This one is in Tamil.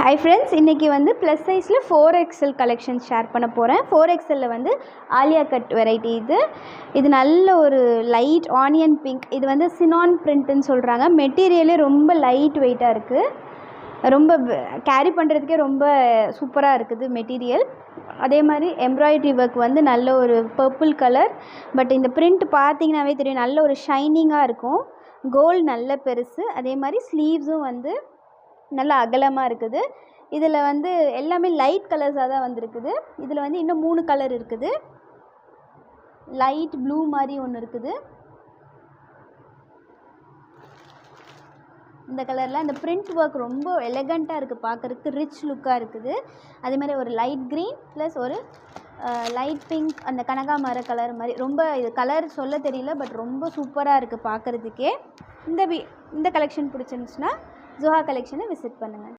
ஹாய் ஃப்ரெண்ட்ஸ், இன்றைக்கி வந்து ப்ளஸ் சைஸில் 4XL கலெக்ஷன் ஷேர் பண்ண போகிறேன். 4XL வந்து ஆலியா கட் வெரைட்டி. இது நல்ல ஒரு லைட் ஆனியன் பிங்க். இது வந்து சினான் பிரிண்ட்டுன்னு சொல்கிறாங்க. மெட்டீரியலே ரொம்ப லைட் வெயிட்டாக இருக்குது. ரொம்ப கேரி பண்ணுறதுக்கே ரொம்ப சூப்பராக இருக்குது மெட்டீரியல். அதே மாதிரி எம்ப்ராய்டரி ஒர்க் வந்து நல்ல ஒரு பர்பிள் கலர். பட் இந்த பிரிண்ட் பார்த்திங்கனாவே தெரியும், நல்ல ஒரு ஷைனிங்காக இருக்கும். கோல்டு நல்ல பெருசு. அதே மாதிரி ஸ்லீவ்ஸும் வந்து நல்லா அகலமாக இருக்குது. இதில் வந்து எல்லாமே லைட் கலர்ஸாக தான் வந்திருக்குது. இதில் வந்து இன்னும் 3 கலர் இருக்குது. லைட் ப்ளூ மாதிரி ஒன்று இருக்குது. இந்த கலரில் இந்த பிரிண்ட் ஒர்க் ரொம்ப எலகண்ட்டாக இருக்குது, பார்க்குறதுக்கு ரிச் லுக்காக இருக்குது. அதே மாதிரி ஒரு லைட் க்ரீன் ப்ளஸ் ஒரு லைட் பிங்க், அந்த கனகாமர கலர் மாதிரி ரொம்ப இது கலர் சொல்ல தெரியல, பட் ரொம்ப சூப்பராக இருக்குது பார்க்குறதுக்கே. இந்த கலெக்ஷன் பிடிச்சிருந்துச்சுன்னா ஜோஹா கலெக்ஷனை விசிட் பண்ணுங்கள்.